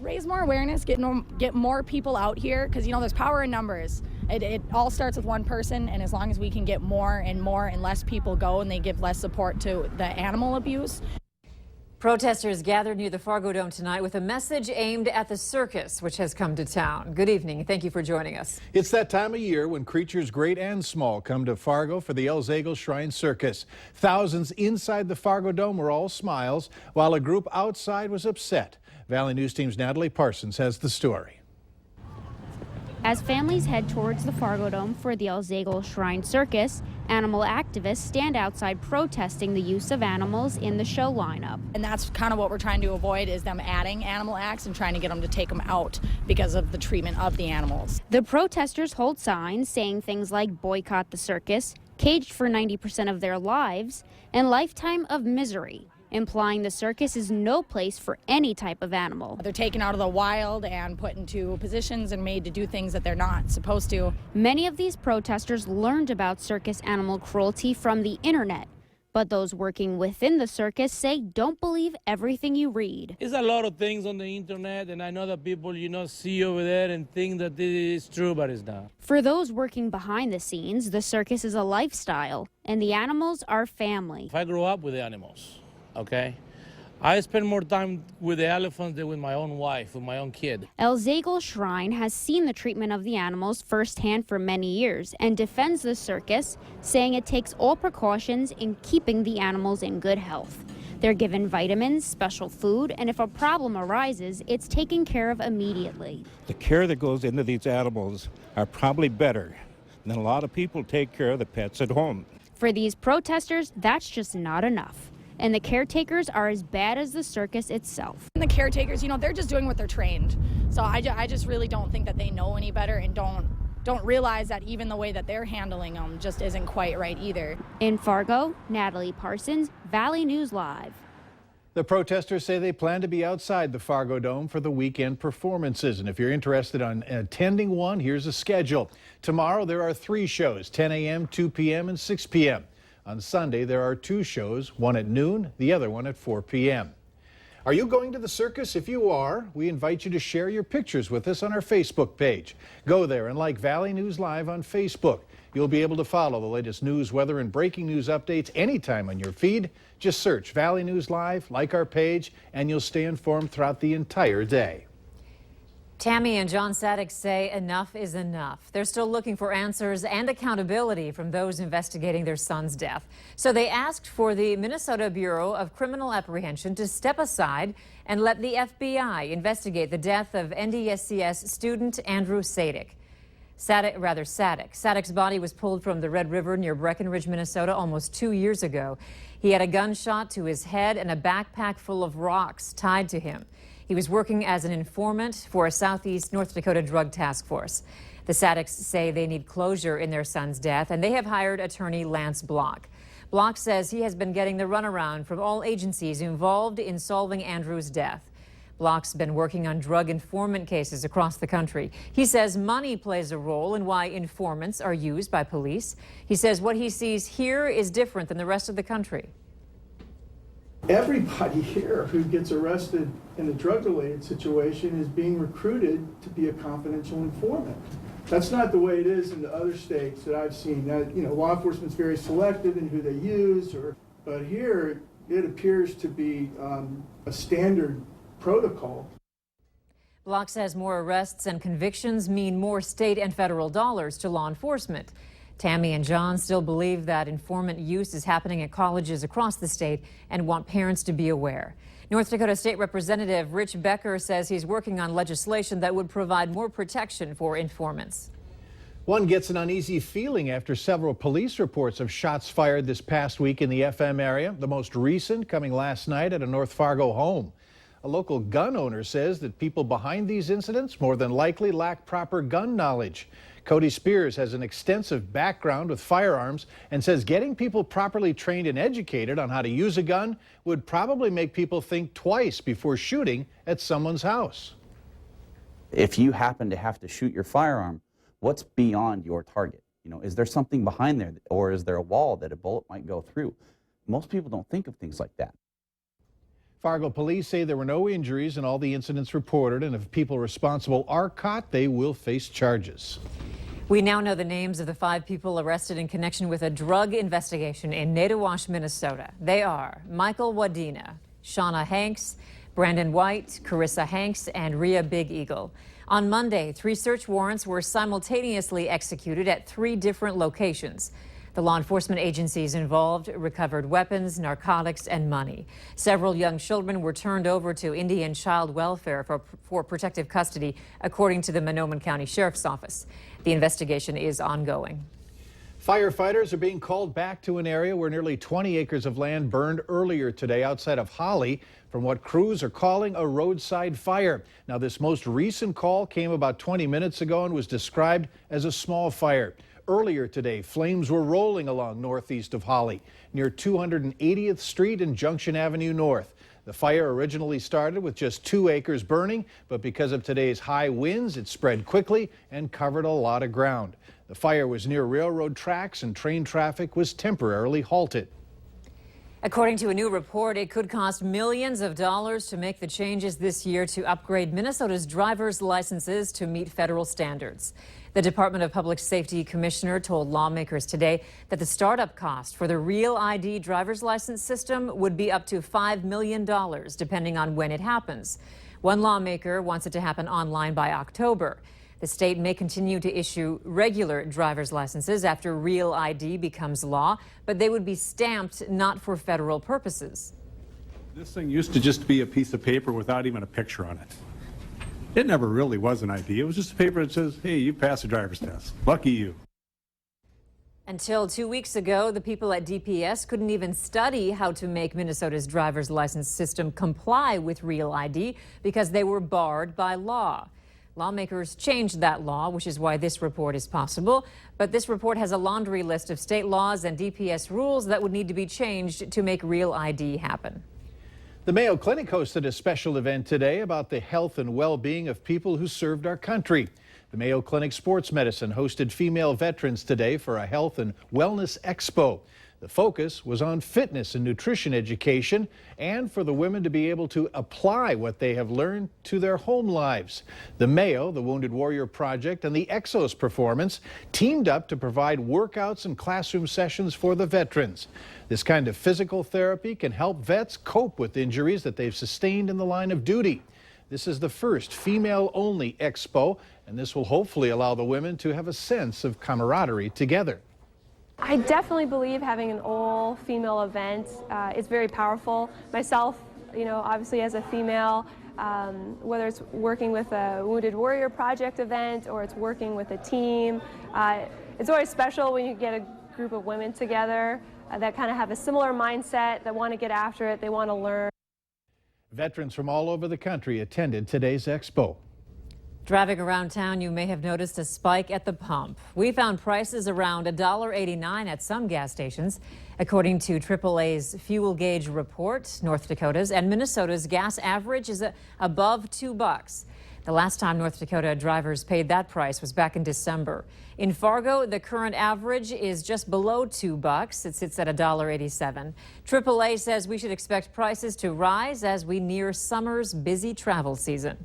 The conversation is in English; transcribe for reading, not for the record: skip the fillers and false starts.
Raise more awareness, get more people out here, because, you know, there's power in numbers. It all starts with one person, and as long as we can get more and less people go and they give less support to the animal abuse. Protesters gathered near the Fargo Dome tonight with a message aimed at the circus, which has come to town. Good evening. Thank you for joining us. It's that time of year when creatures great and small come to Fargo for the El Zagel Shrine Circus. Thousands inside the Fargo Dome were all smiles, while a group outside was upset. Valley News Team's Natalie Parsons has the story. As families head towards the Fargo Dome for the El Zagel Shrine Circus, animal activists stand outside protesting the use of animals in the show lineup. And that's kind of what we're trying to avoid, is them adding animal acts and trying to get them to take them out because of the treatment of the animals. The protesters hold signs saying things like boycott the circus, caged for 90% of their lives, and lifetime of misery, implying the circus is no place for any type of animal. They're taken out of the wild and put into positions and made to do things that they're not supposed to. Many of these protesters learned about circus animal cruelty from the internet, but those working within the circus say don't believe everything you read. There's a lot of things on the internet, and I know that people, see over there and think that this is true, but it's not. For those working behind the scenes, the circus is a lifestyle, and the animals are family. If I grew up with the animals, okay, I spend more time with the elephants than with my own wife, with my own kid. El Zagel Shrine has seen the treatment of the animals firsthand for many years and defends the circus, saying it takes all precautions in keeping the animals in good health. They're given vitamins, special food, and if a problem arises, it's taken care of immediately. The care that goes into these animals are probably better than a lot of people take care of the pets at home. For these protesters, that's just not enough. And the caretakers are as bad as the circus itself. And the caretakers, they're just doing what they're trained. So I just really don't think that they know any better and don't realize that even the way that they're handling them just isn't quite right either. In Fargo, Natalie Parsons, Valley News Live. The protesters say they plan to be outside the Fargo Dome for the weekend performances. And if you're interested in attending one, here's a schedule. Tomorrow there are 3 shows, 10 a.m., 2 p.m., and 6 p.m. On Sunday, there are 2 shows, one at noon, the other one at 4 p.m. Are you going to the circus? If you are, we invite you to share your pictures with us on our Facebook page. Go there and like Valley News Live on Facebook. You'll be able to follow the latest news, weather, and breaking news updates anytime on your feed. Just search Valley News Live, like our page, and you'll stay informed throughout the entire day. Tammy and John Sadek say enough is enough. They're still looking for answers and accountability from those investigating their son's death. So they asked for the Minnesota Bureau of Criminal Apprehension to step aside and let the FBI investigate the death of NDSCS student Andrew Sadek. Sadek's body was pulled from the Red River near Breckenridge, Minnesota almost 2 years ago. He had a gunshot to his head and a backpack full of rocks tied to him. He was working as an informant for a Southeast North Dakota drug task force. The Sadeks say they need closure in their son's death, and they have hired attorney Lance Block. Block says he has been getting the runaround from all agencies involved in solving Andrew's death. Block's been working on drug informant cases across the country. He says money plays a role in why informants are used by police. He says what he sees here is different than the rest of the country. Everybody here who gets arrested in a drug-related situation is being recruited to be a confidential informant. That's not the way it is in the other states that I've seen. That, law enforcement's very selective in who they use, but here it appears to be a standard protocol. Block says more arrests and convictions mean more state and federal dollars to law enforcement. Tammy and John still believe that informant use is happening at colleges across the state and want parents to be aware. North Dakota State Representative Rich Becker says he's working on legislation that would provide more protection for informants. One gets an uneasy feeling after several police reports of shots fired this past week in the FM area, the most recent coming last night at a North Fargo home. A local gun owner says that people behind these incidents more than likely lack proper gun knowledge. Cody Spears has an extensive background with firearms and says getting people properly trained and educated on how to use a gun would probably make people think twice before shooting at someone's house. If you happen to have to shoot your firearm, what's beyond your target? Is there something behind there, or is there a wall that a bullet might go through? Most people don't think of things like that. Fargo police say there were no injuries in all the incidents reported, and if people responsible are caught, they will face charges. We now know the names of the 5 people arrested in connection with a drug investigation in Natiwash, Minnesota. They are Michael Wadena, Shauna Hanks, Brandon White, Carissa Hanks, and Rhea Big Eagle. On Monday, 3 search warrants were simultaneously executed at 3 different locations. The law enforcement agencies involved recovered weapons, narcotics, and money. Several young children were turned over to Indian Child Welfare for protective custody, according to the Monoman County Sheriff's Office. The investigation is ongoing. Firefighters are being called back to an area where nearly 20 acres of land burned earlier today outside of Holly from what crews are calling a roadside fire. Now, this most recent call came about 20 minutes ago and was described as a small fire. Earlier today, flames were rolling along northeast of Holly, near 280th Street and Junction Avenue North. The fire originally started with just 2 acres burning, but because of today's high winds, it spread quickly and covered a lot of ground. The fire was near railroad tracks and train traffic was temporarily halted. According to a new report, it could cost millions of dollars to make the changes this year to upgrade Minnesota's driver's licenses to meet federal standards. The Department of Public Safety Commissioner told lawmakers today that the startup cost for the Real ID driver's license system would be up to $5 million, depending on when it happens. One lawmaker wants it to happen online by October. The state may continue to issue regular driver's licenses after Real ID becomes law, but they would be stamped not for federal purposes. This thing used to just be a piece of paper without even a picture on it. It never really was an ID. It was just a paper that says, hey, you passed the driver's test. Lucky you. Until 2 weeks ago, the people at DPS couldn't even study how to make Minnesota's driver's license system comply with Real ID because they were barred by law. Lawmakers changed that law, which is why this report is possible. But this report has a laundry list of state laws and DPS rules that would need to be changed to make Real ID happen. The Mayo Clinic hosted a special event today about the health and well-being of people who served our country. The Mayo Clinic Sports Medicine hosted female veterans today for a health and wellness expo. The focus was on fitness and nutrition education and for the women to be able to apply what they have learned to their home lives. The Mayo, the Wounded Warrior Project, and the Exos Performance teamed up to provide workouts and classroom sessions for the veterans. This kind of physical therapy can help vets cope with injuries that they've sustained in the line of duty. This is the first female-only expo, and this will hopefully allow the women to have a sense of camaraderie together. I definitely believe having an all-female event is very powerful. Myself, obviously as a female, whether it's working with a Wounded Warrior Project event or it's working with a team, it's always special when you get a group of women together that kind of have a similar mindset, that want to get after it, they want to learn. Veterans from all over the country attended today's expo. Driving around town, you may have noticed a spike at the pump. We found prices around $1.89 at some gas stations. According to AAA's fuel gauge report, North Dakota's and Minnesota's gas average is above $2. The last time North Dakota drivers paid that price was back in December. In Fargo, the current average is just below $2. It sits at $1.87. AAA says we should expect prices to rise as we near summer's busy travel season.